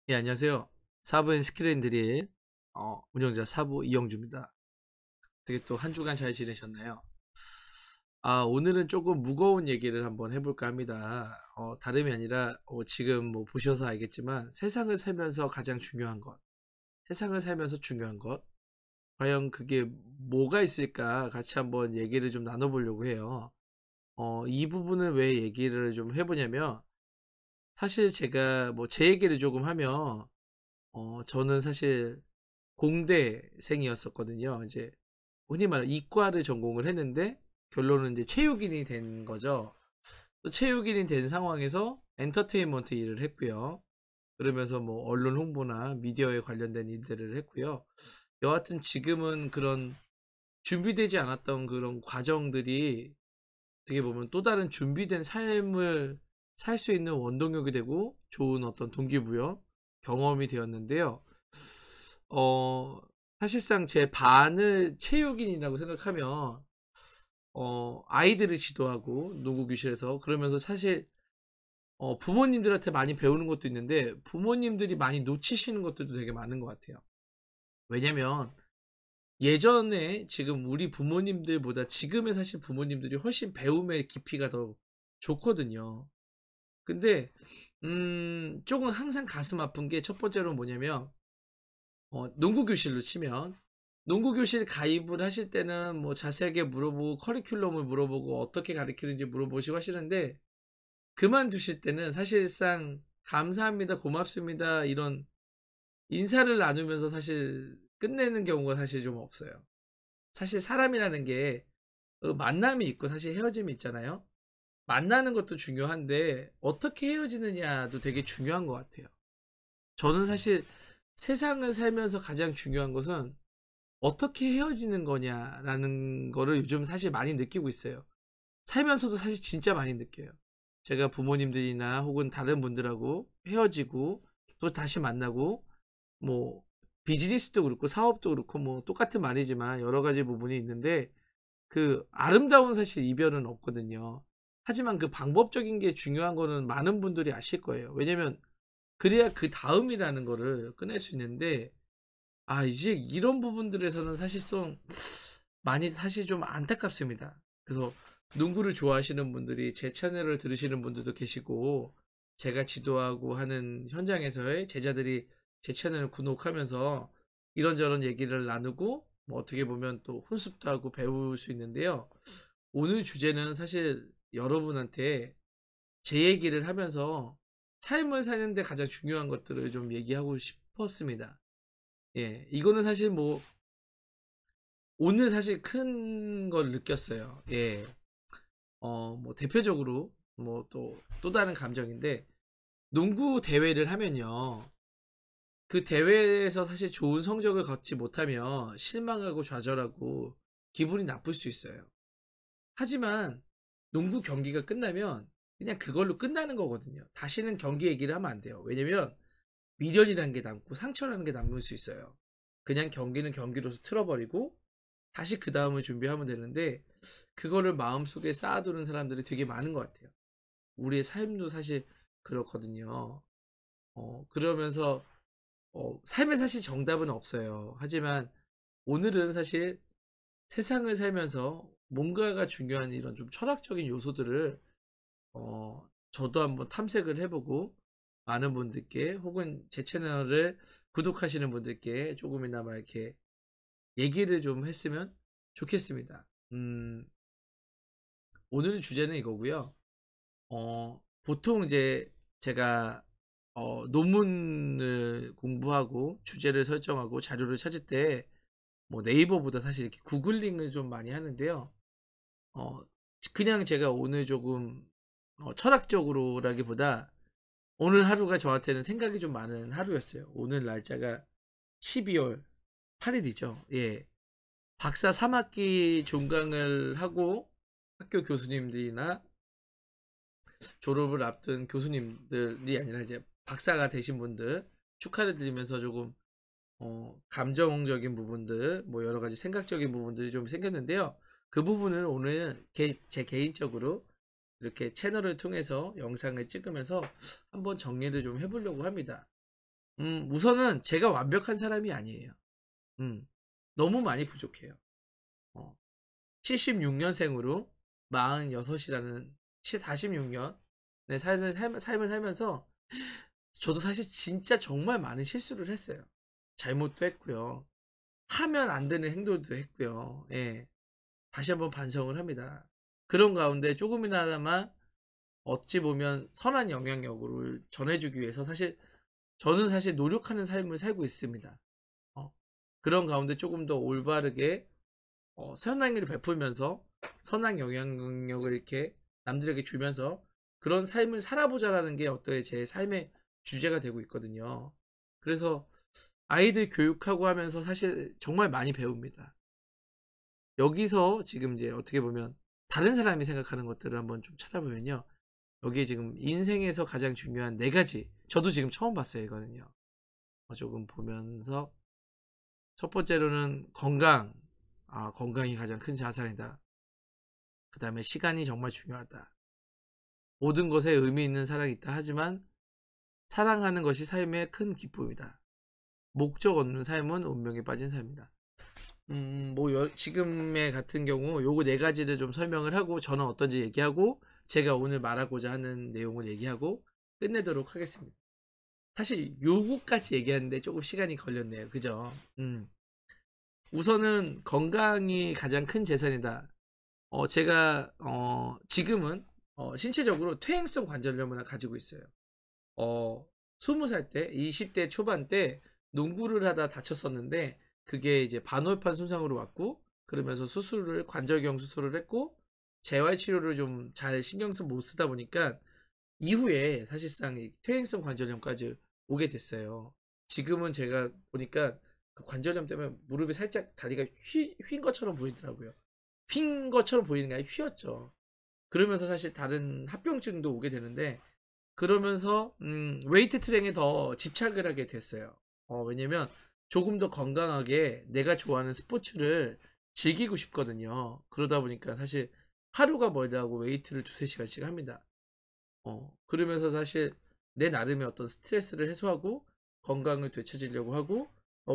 예, 안녕하세요. 사부인 스킬앤드릴 운영자 사부 이영주입니다. 어떻게 또 한 주간 잘 지내셨나요? 오늘은 조금 무거운 얘기를 한번 해볼까 합니다. 다름이 아니라 지금 뭐 보셔서 알겠지만 세상을 살면서 가장 중요한 것, 세상을 살면서 중요한 것, 과연 그게 뭐가 있을까 같이 한번 얘기를 좀 나눠보려고 해요. 이 부분을 왜 얘기를 좀 해보냐면 사실 제가 뭐 제 얘기를 조금 하면 저는 사실 공대생이었었거든요. 이제 흔히 말하는 이과를 전공을 했는데 결론은 이제 체육인이 된 거죠. 또 체육인이 된 상황에서 엔터테인먼트 일을 했고요. 그러면서 뭐 언론 홍보나 미디어에 관련된 일들을 했고요. 여하튼 지금은 그런 준비되지 않았던 그런 과정들이 어떻게 보면 또 다른 준비된 삶을 살 수 있는 원동력이 되고 좋은 어떤 동기부여 경험이 되었는데요. 어, 사실상 제 반을 체육인이라고 생각하면, 아이들을 지도하고 농구 교실에서 그러면서 사실, 부모님들한테 많이 배우는 것도 있는데, 부모님들이 많이 놓치시는 것들도 되게 많은 것 같아요. 왜냐면, 예전에 지금 우리 부모님들보다 지금의 사실 부모님들이 훨씬 배움의 깊이가 더 좋거든요. 근데, 조금 항상 가슴 아픈 게 첫 번째로 뭐냐면, 농구 교실로 치면 농구 교실 가입을 하실 때는 뭐 자세하게 물어보고 커리큘럼을 물어보고 어떻게 가르치는지 물어보시고 하시는데 그만두실 때는 사실상 감사합니다, 고맙습니다 이런 인사를 나누면서 사실 끝내는 경우가 사실 좀 없어요. 사실 사람이라는 게 만남이 있고 사실 헤어짐이 있잖아요. 만나는 것도 중요한데 어떻게 헤어지느냐도 되게 중요한 것 같아요. 저는 사실 세상을 살면서 가장 중요한 것은 어떻게 헤어지는 거냐라는 거를 요즘 사실 많이 느끼고 있어요. 살면서도 사실 진짜 많이 느껴요. 제가 부모님들이나 혹은 다른 분들하고 헤어지고 또 다시 만나고 뭐 비즈니스도 그렇고 사업도 그렇고 뭐 똑같은 말이지만 여러 가지 부분이 있는데 그 아름다운 사실 이별은 없거든요. 하지만 그 방법적인 게 중요한 거는 많은 분들이 아실 거예요. 왜냐면 그래야 그 다음이라는 거를 꺼낼 수 있는데 이제 이런 부분들에서는 사실상 많이 사실 좀 안타깝습니다. 그래서 농구를 좋아하시는 분들이 제 채널을 들으시는 분들도 계시고 제가 지도하고 하는 현장에서의 제자들이 제 채널을 구독하면서 이런저런 얘기를 나누고 뭐 어떻게 보면 또 훈습도 하고 배울 수 있는데요. 오늘 주제는 사실 여러분한테 제 얘기를 하면서 삶을 사는데 가장 중요한 것들을 좀 얘기하고 싶었습니다. 예, 이거는 사실 뭐 오늘 사실 큰 걸 느꼈어요. 예, 뭐 대표적으로 뭐 또 다른 감정인데 농구 대회를 하면요. 그 대회에서 사실 좋은 성적을 거치 못하면 실망하고 좌절하고 기분이 나쁠 수 있어요. 하지만 농구 경기가 끝나면 그냥 그걸로 끝나는 거거든요. 다시는 경기 얘기를 하면 안 돼요. 왜냐면 미련이라는 게 남고 상처라는 게 남을 수 있어요. 그냥 경기는 경기로서 틀어버리고 다시 그 다음을 준비하면 되는데 그거를 마음속에 쌓아두는 사람들이 되게 많은 것 같아요. 우리의 삶도 사실 그렇거든요. 그러면서 삶에 사실 정답은 없어요. 하지만 오늘은 사실 세상을 살면서 뭔가가 중요한 이런 좀 철학적인 요소들을 저도 한번 탐색을 해보고 많은 분들께 혹은 제 채널을 구독하시는 분들께 조금이나마 이렇게 얘기를 좀 했으면 좋겠습니다. 오늘 주제는 이거고요. 보통 이제 제가 논문을 공부하고 주제를 설정하고 자료를 찾을 때 뭐 네이버보다 사실 이렇게 구글링을 좀 많이 하는데요. 어, 그냥 제가 오늘 조금 철학적으로라기보다 오늘 하루가 저한테는 생각이 좀 많은 하루였어요. 오늘 날짜가 12월 8일이죠. 예. 박사 3학기 종강을 하고 학교 교수님들이나 졸업을 앞둔 교수님들이 아니라 이제 박사가 되신 분들 축하를 드리면서 조금 감정적인 부분들 뭐 여러 가지 생각적인 부분들이 좀 생겼는데요. 그 부분을 오늘 제 개인적으로 이렇게 채널을 통해서 영상을 찍으면서 한번 정리를 좀 해보려고 합니다. 우선은 제가 완벽한 사람이 아니에요. 너무 많이 부족해요. 76년생으로 46이라는 46년 네, 삶을 살면서 저도 사실 진짜 정말 많은 실수를 했어요. 잘못도 했고요. 하면 안 되는 행동도 했고요. 예. 다시 한번 반성을 합니다. 그런 가운데 조금이나마 어찌 보면 선한 영향력을 전해주기 위해서 저는 사실 노력하는 삶을 살고 있습니다. 그런 가운데 조금 더 올바르게 선한 일을 베풀면서 선한 영향력을 이렇게 남들에게 주면서 그런 삶을 살아보자라는 게 어떠해 제 삶의 주제가 되고 있거든요. 그래서 아이들 교육하고 하면서 사실 정말 많이 배웁니다. 여기서 지금 이제 어떻게 보면 다른 사람이 생각하는 것들을 한번 좀 찾아보면요. 여기에 지금 인생에서 가장 중요한 네 가지. 저도 지금 처음 봤어요, 이거는요. 조금 보면서 첫 번째로는 건강. 건강이 가장 큰 자산이다. 그 다음에 시간이 정말 중요하다. 모든 것에 의미 있는 사랑이 있다. 하지만 사랑하는 것이 삶의 큰 기쁨이다. 목적 없는 삶은 운명에 빠진 삶이다. 지금의 같은 경우 요거 네 가지를 좀 설명을 하고 저는 어떤지 얘기하고 제가 오늘 말하고자 하는 내용을 얘기하고 끝내도록 하겠습니다. 사실 요거까지 얘기하는데 조금 시간이 걸렸네요. 그죠? 우선은 건강이 가장 큰 재산이다. 제가 지금은 신체적으로 퇴행성 관절염을 가지고 있어요. 20살 때, 20대 초반 때 농구를 하다 다쳤었는데 그게 이제 반월판 손상으로 왔고 그러면서 관절경 수술을 했고 재활 치료를 좀 잘 신경 못 쓰다 보니까 이후에 사실상 퇴행성 관절염까지 오게 됐어요. 지금은 제가 보니까 그 관절염 때문에 무릎이 살짝 다리가 휜 것처럼 보이더라고요. 휜 것처럼 보이는 게 아니라 휘었죠. 그러면서 사실 다른 합병증도 오게 되는데 그러면서 웨이트 트레이닝에 더 집착을 하게 됐어요. 왜냐면 조금 더 건강하게 내가 좋아하는 스포츠를 즐기고 싶거든요. 그러다 보니까 사실 하루가 멀다 하고 웨이트를 2~3시간씩 합니다. 그러면서 사실 내 나름의 어떤 스트레스를 해소하고 건강을 되찾으려고 하고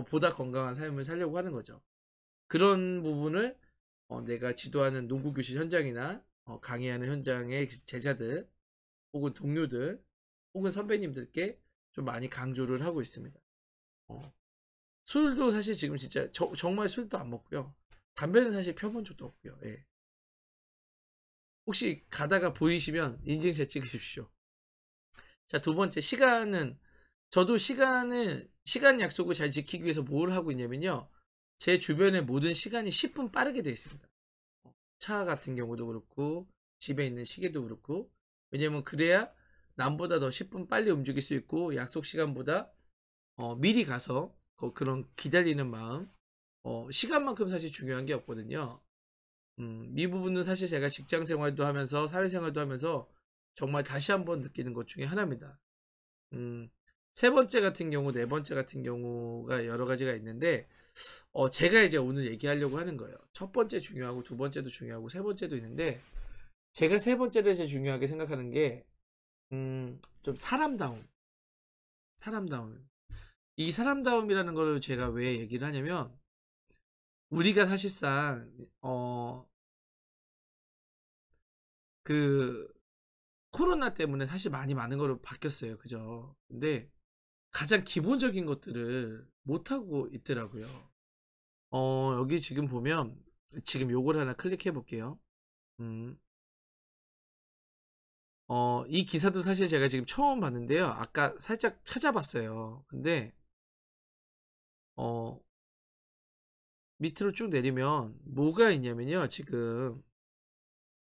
보다 건강한 삶을 살려고 하는 거죠. 그런 부분을 내가 지도하는 농구 교실 현장이나 강의하는 현장의 제자들 혹은 동료들 혹은 선배님들께 좀 많이 강조를 하고 있습니다. 술도 사실 지금 진짜 정말 술도 안 먹고요. 담배는 사실 펴본 적도 없고요. 예. 혹시 가다가 보이시면 인증샷 찍으십시오. 자, 두 번째 저도 시간 약속을 잘 지키기 위해서 뭘 하고 있냐면요. 제 주변의 모든 시간이 10분 빠르게 되어 있습니다. 차 같은 경우도 그렇고 집에 있는 시계도 그렇고 왜냐면 그래야 남보다 더 10분 빨리 움직일 수 있고 약속 시간보다 미리 가서 그런 기다리는 마음 시간만큼 사실 중요한 게 없거든요. 이 부분은 사실 제가 직장 생활도 하면서 사회생활도 하면서 정말 다시 한번 느끼는 것 중에 하나입니다. 세 번째 같은 경우, 네 번째 같은 경우가 여러 가지가 있는데, 제가 이제 오늘 얘기하려고 하는 거예요. 첫 번째 중요하고, 두 번째도 중요하고, 세 번째도 있는데, 제가 세 번째를 제일 중요하게 생각하는 게, 좀 사람다움. 이 사람다움이라는 걸 제가 왜 얘기를 하냐면, 우리가 사실상, 그, 코로나 때문에 사실 많은 거로 바뀌었어요. 그죠? 근데 가장 기본적인 것들을 못하고 있더라고요. 여기 지금 보면, 지금 요걸 하나 클릭해 볼게요. 음, 이 기사도 사실 제가 지금 처음 봤는데요. 아까 살짝 찾아봤어요. 근데, 어, 밑으로 쭉 내리면 뭐가 있냐면요. 지금,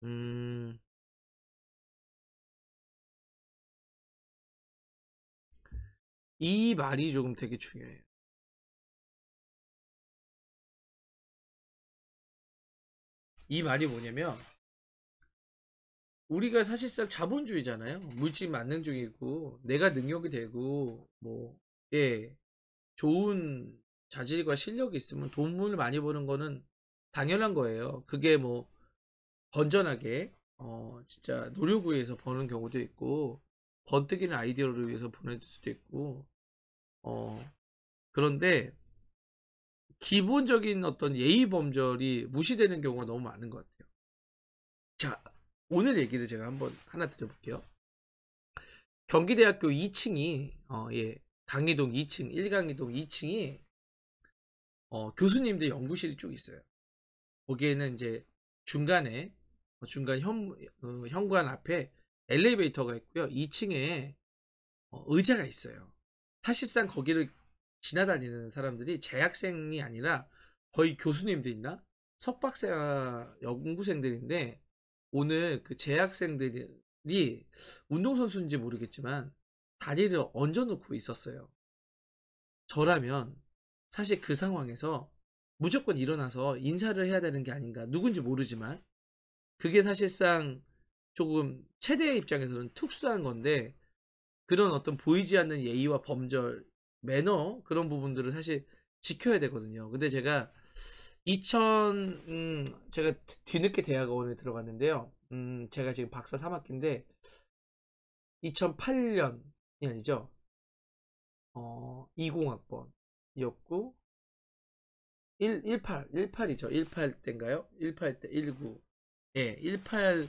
음, 이 말이 조금 되게 중요해요. 이 말이 뭐냐면, 우리가 사실상 자본주의잖아요. 물질 만능주의고, 내가 능력이 되고, 예, 좋은 자질과 실력이 있으면 돈을 많이 버는 거는 당연한 거예요. 그게 건전하게, 진짜 노력을 위해서 버는 경우도 있고, 번뜩이는 아이디어를 위해서 보낼 수도 있고, 그런데 기본적인 어떤 예의 범절이 무시되는 경우가 너무 많은 것 같아요. 자, 오늘 얘기를 제가 한번 하나 드려볼게요. 경기대학교 2층이 강의동 2층 1강의동 2층이 교수님들 연구실이 쭉 있어요. 거기에는 이제 중간에 중간 현관 앞에 엘리베이터가 있고요. 2층에 의자가 있어요. 사실상 거기를 지나다니는 사람들이 재학생이 아니라 거의 교수님들이나 석박사 연구생들인데, 오늘 그 재학생들이 운동선수인지 모르겠지만 다리를 얹어놓고 있었어요. 저라면 사실 그 상황에서 무조건 일어나서 인사를 해야 되는 게 아닌가. 누군지 모르지만 그게 사실상 조금 체대의 입장에서는 특수한 건데, 그런 어떤 보이지 않는 예의와 범절, 매너, 그런 부분들을 사실 지켜야 되거든요. 근데 제가 제가 뒤늦게 대학원에 들어갔는데요. 제가 지금 박사 3학기인데 2008년이 아니죠. 20학번이었고 18이죠. 18 때인가요? 18 때 19. 예, 18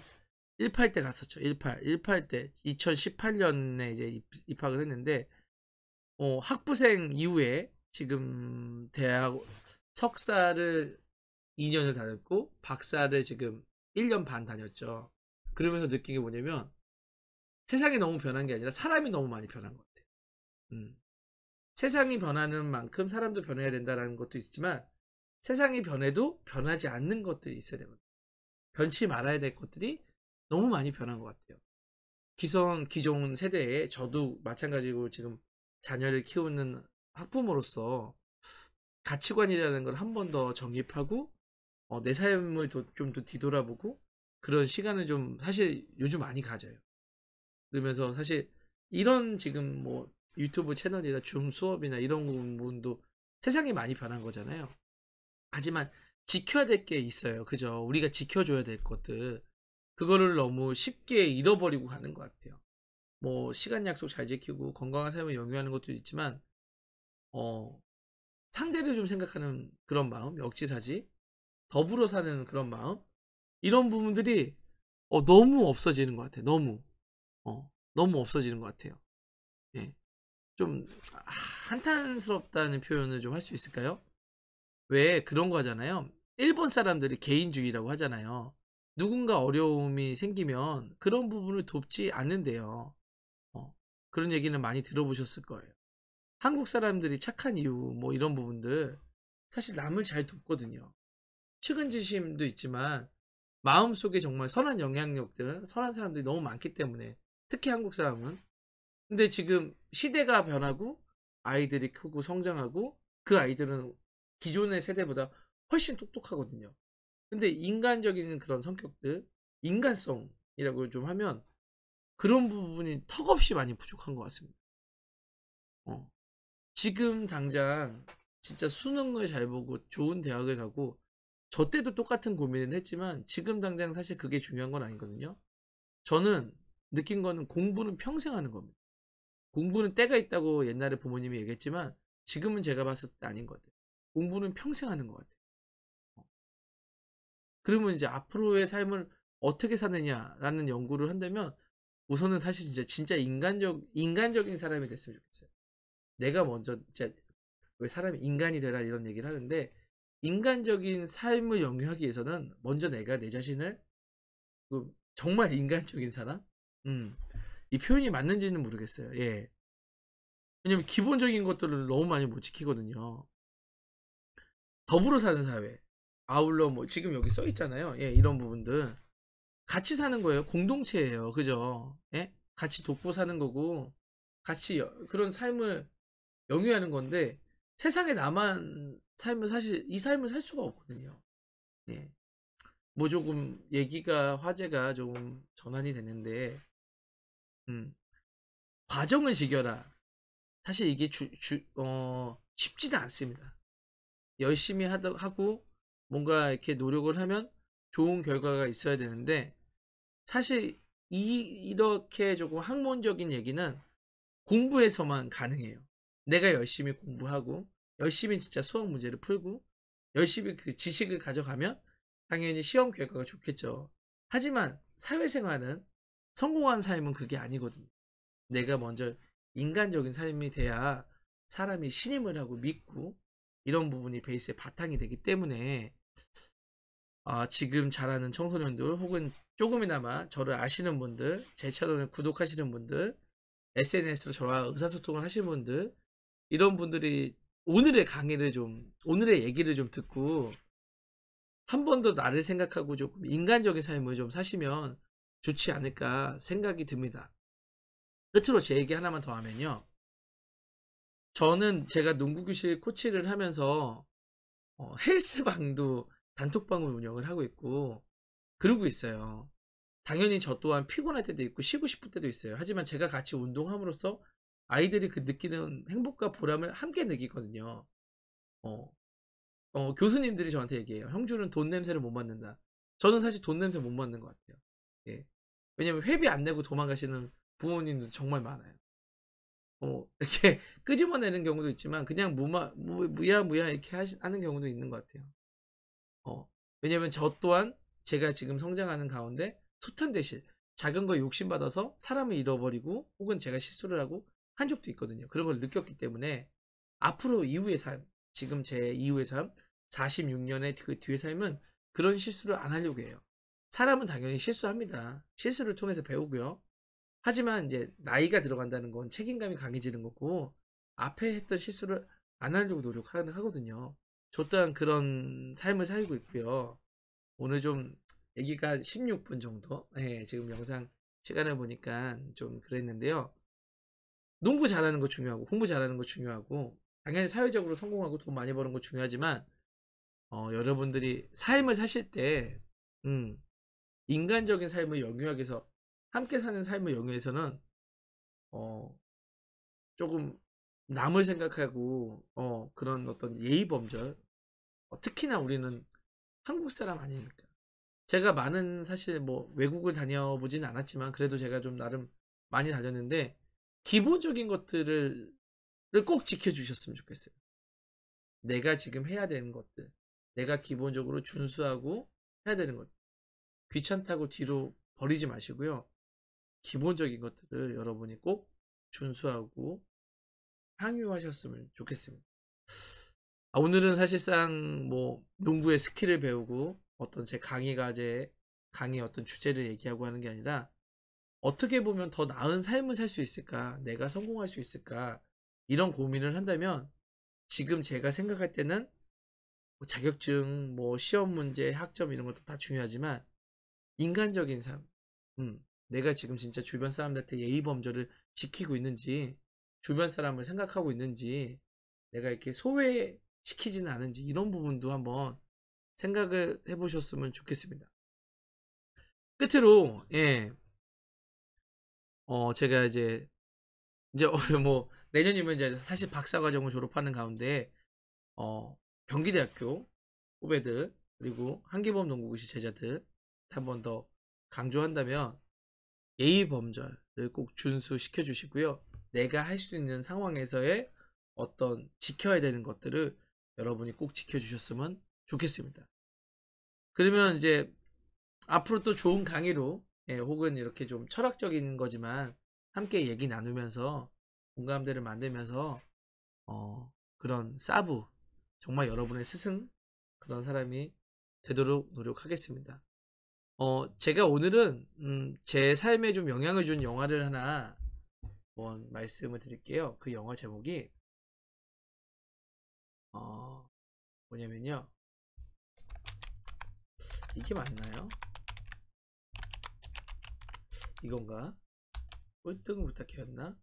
때 갔었죠. 18 때 2018년에 이제 입학을 했는데, 학부생 이후에 지금 대학 석사를 2년을 다녔고 박사를 지금 1년 반 다녔죠. 그러면서 느낀 게 뭐냐면, 세상이 너무 변한 게 아니라 사람이 너무 많이 변한 것 같아요. 세상이 변하는 만큼 사람도 변해야 된다는 것도 있지만, 세상이 변해도 변하지 않는 것들이 있어야 되거든요. 변치 말아야 될 것들이 너무 많이 변한 것 같아요. 기존 세대에 저도 마찬가지고 지금 자녀를 키우는 학부모로서 가치관이라는 걸 한 번 더 정립하고, 내 삶을 좀 더 뒤돌아보고, 그런 시간을 좀 사실 요즘 많이 가져요. 그러면서 사실 이런 지금 뭐 유튜브 채널이나 줌 수업이나 이런 부분도 세상이 많이 변한 거잖아요. 하지만 지켜야 될 게 있어요. 그죠? 우리가 지켜줘야 될 것들, 그거를 너무 쉽게 잃어버리고 가는 것 같아요. 뭐 시간 약속 잘 지키고 건강한 삶을 영위하는 것도 있지만, 상대를 좀 생각하는 그런 마음, 역지사지, 더불어 사는 그런 마음, 이런 부분들이 너무 없어지는 것 같아요. 너무 없어지는 것 같아요. 예. 좀 한탄스럽다는 표현을 좀 할 수 있을까요? 왜 그런 거 하잖아요. 일본 사람들이 개인주의라고 하잖아요. 누군가 어려움이 생기면 그런 부분을 돕지 않는데요. 그런 얘기는 많이 들어보셨을 거예요. 한국 사람들이 착한 이유, 뭐 이런 부분들, 사실 남을 잘 돕거든요. 측은지심도 있지만 마음속에 정말 선한 영향력들, 선한 사람들이 너무 많기 때문에, 특히 한국 사람은. 근데 지금 시대가 변하고 아이들이 크고 성장하고, 그 아이들은 기존의 세대보다 훨씬 똑똑하거든요. 근데 인간적인 그런 성격들, 인간성이라고 좀 하면 그런 부분이 턱없이 많이 부족한 것 같습니다. 지금 당장 진짜 수능을 잘 보고 좋은 대학을 가고, 저 때도 똑같은 고민을 했지만 지금 당장 사실 그게 중요한 건 아니거든요. 저는 느낀 거는 공부는 평생 하는 겁니다. 공부는 때가 있다고 옛날에 부모님이 얘기했지만 지금은 제가 봤을 때 아닌 것 같아요. 공부는 평생 하는 것 같아요. 그러면 이제 앞으로의 삶을 어떻게 사느냐라는 연구를 한다면, 우선은 사실 진짜 인간적인 사람이 됐으면 좋겠어요. 내가 먼저, 진짜 왜 사람이 인간이 되라 이런 얘기를 하는데, 인간적인 삶을 영위하기 위해서는 먼저 내가 내 자신을 정말 인간적인 사람? 이 표현이 맞는지는 모르겠어요. 예. 왜냐면 기본적인 것들을 너무 많이 못 지키거든요. 더불어 사는 사회. 아울러 뭐 지금 여기 써 있잖아요. 예, 이런 부분들. 같이 사는 거예요. 공동체예요. 그죠? 예? 같이 돕고 사는 거고, 같이 그런 삶을 영위하는 건데, 세상에 나만 살면 사실 이 삶을 살 수가 없거든요. 예. 뭐 조금 얘기가, 화제가 조금 전환이 됐는데, 음, 과정을 지켜라. 사실 이게 쉽지는 않습니다. 열심히 하고 뭔가 이렇게 노력을 하면 좋은 결과가 있어야 되는데, 사실 이렇게 조금 학문적인 얘기는 공부에서만 가능해요. 내가 열심히 공부하고 열심히 진짜 수학 문제를 풀고 열심히 그 지식을 가져가면 당연히 시험 결과가 좋겠죠. 하지만 사회생활은 성공한 삶은 그게 아니거든요. 내가 먼저 인간적인 삶이 돼야 사람이 신임을 하고 믿고 이런 부분이 베이스의 바탕이 되기 때문에 지금 자라는 청소년들 혹은 조금이나마 저를 아시는 분들, 제 채널을 구독하시는 분들, SNS로 저와 의사소통을 하시는 분들, 이런 분들이 오늘의 강의를 오늘의 얘기를 좀 듣고 한 번 더 나를 생각하고 조금 인간적인 삶을 좀 사시면 좋지 않을까 생각이 듭니다. 끝으로 제 얘기 하나만 더 하면요. 저는 제가 농구교실 코치를 하면서 헬스방도 단톡방을 운영을 하고 있고 그러고 있어요. 당연히 저 또한 피곤할 때도 있고 쉬고 싶을 때도 있어요. 하지만 제가 같이 운동함으로써 아이들이 그 느끼는 행복과 보람을 함께 느끼거든요. 어, 교수님들이 저한테 얘기해요. 형주는 돈 냄새를 못 맡는다. 저는 사실 돈 냄새 못 맡는 것 같아요. 예. 왜냐면 회비 안 내고 도망가시는 부모님도 정말 많아요. 이렇게 끄집어내는 경우도 있지만 그냥 무야무야 이렇게 하는 경우도 있는 것 같아요. 왜냐면 저 또한 제가 지금 성장하는 가운데 소탐대실 작은 거 욕심받아서 사람을 잃어버리고 혹은 제가 실수를 하고 한 적도 있거든요. 그런 걸 느꼈기 때문에 앞으로 이후의 삶, 지금 제 이후의 삶, 46년의 그 뒤의 삶은 그런 실수를 안 하려고 해요. 사람은 당연히 실수합니다. 실수를 통해서 배우고요. 하지만 이제 나이가 들어간다는 건 책임감이 강해지는 거고 앞에 했던 실수를 안 하려고 노력하거든요. 저 또한 그런 삶을 살고 있고요. 오늘 좀 얘기가 16분 정도 지금 영상 시간을 보니까 좀 그랬는데요. 농구 잘하는 거 중요하고 공부 잘하는 거 중요하고 당연히 사회적으로 성공하고 돈 많이 버는 거 중요하지만 여러분들이 삶을 사실 때 인간적인 삶을 영위하기 위해서 함께 사는 삶을 영위해서는 어, 조금 남을 생각하고 그런 어떤 예의 범절 특히나 우리는 한국 사람 아니니까 제가 많은 사실 뭐 외국을 다녀보지는 않았지만 그래도 제가 좀 나름 많이 다녔는데 기본적인 것들을 꼭 지켜주셨으면 좋겠어요. 내가 지금 해야 되는 것들 내가 기본적으로 준수하고 해야 되는 것 귀찮다고 뒤로 버리지 마시고요. 기본적인 것들을 여러분이 꼭 준수하고 향유하셨으면 좋겠습니다. 오늘은 사실상 뭐 농구의 스킬을 배우고 어떤 제 강의 어떤 주제를 얘기하고 하는 게 아니라 어떻게 보면 더 나은 삶을 살 수 있을까? 내가 성공할 수 있을까? 이런 고민을 한다면 지금 제가 생각할 때는 뭐 자격증, 뭐 시험 문제, 학점 이런 것도 다 중요하지만 인간적인 삶, 내가 지금 진짜 주변 사람들한테 예의 범절을 지키고 있는지, 주변 사람을 생각하고 있는지, 내가 이렇게 소외시키지는 않은지 이런 부분도 한번 생각을 해보셨으면 좋겠습니다. 끝으로 제가 이제 뭐 내년이면 이제 사실 박사과정을 졸업하는 가운데 경기대학교 후배들 그리고 한기범 농구고시 제자들 한 번 더 강조한다면 예의 범절을 꼭 준수시켜 주시고요. 내가 할 수 있는 상황에서의 어떤 지켜야 되는 것들을 여러분이 꼭 지켜 주셨으면 좋겠습니다. 그러면 이제 앞으로 또 좋은 강의로 혹은 이렇게 좀 철학적인 거지만 함께 얘기 나누면서 공감대를 만들면서 그런 사부 정말 여러분의 스승 그런 사람이 되도록 노력하겠습니다. 제가 오늘은 제 삶에 좀 영향을 준 영화를 하나 한번 말씀을 드릴게요. 그 영화 제목이 뭐냐면요. 이게 맞나요? 이건가? 꼴등을 부탁해였나?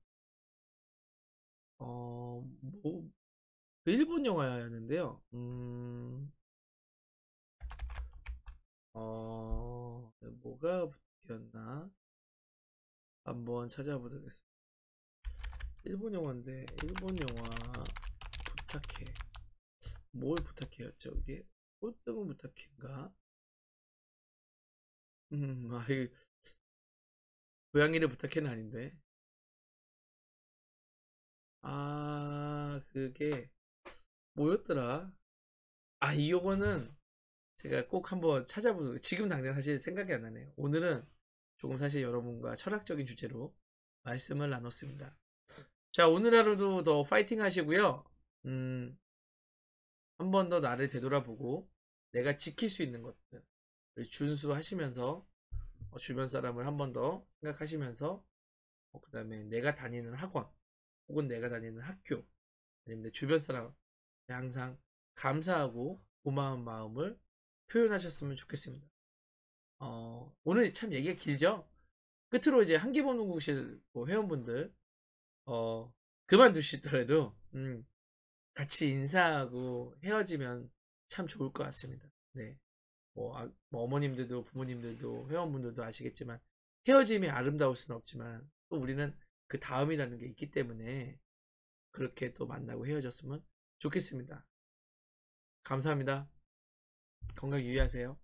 뭐 일본 영화였는데요. 뭐가 부탁해였나? 한번 찾아보도록 하겠습니다. 일본 영화인데 일본 영화 부탁해 뭘 부탁해였죠 이게? 꼴등은 부탁해인가? 이거 고양이를 부탁해는 아닌데 그게 뭐였더라? 아, 이거는 제가 꼭 한번 찾아보고 지금 당장 사실 생각이 안 나네요. 오늘은 조금 사실 여러분과 철학적인 주제로 말씀을 나눴습니다. 자, 오늘 하루도 더 파이팅 하시고요. 한 번 더 나를 되돌아보고 내가 지킬 수 있는 것들을 준수하시면서 주변 사람을 한 번 더 생각하시면서 그 다음에 내가 다니는 학원 혹은 내가 다니는 학교 아니면 내 주변 사람 항상 감사하고 고마운 마음을 표현하셨으면 좋겠습니다. 오늘 참 얘기가 길죠? 끝으로 이제 한기본농구실 회원분들 그만두시더라도 같이 인사하고 헤어지면 참 좋을 것 같습니다. 네. 뭐 어머님들도 부모님들도 회원분들도 아시겠지만 헤어짐이 아름다울 수는 없지만 또 우리는 그 다음이라는 게 있기 때문에 그렇게 또 만나고 헤어졌으면 좋겠습니다. 감사합니다. 건강 유의하세요.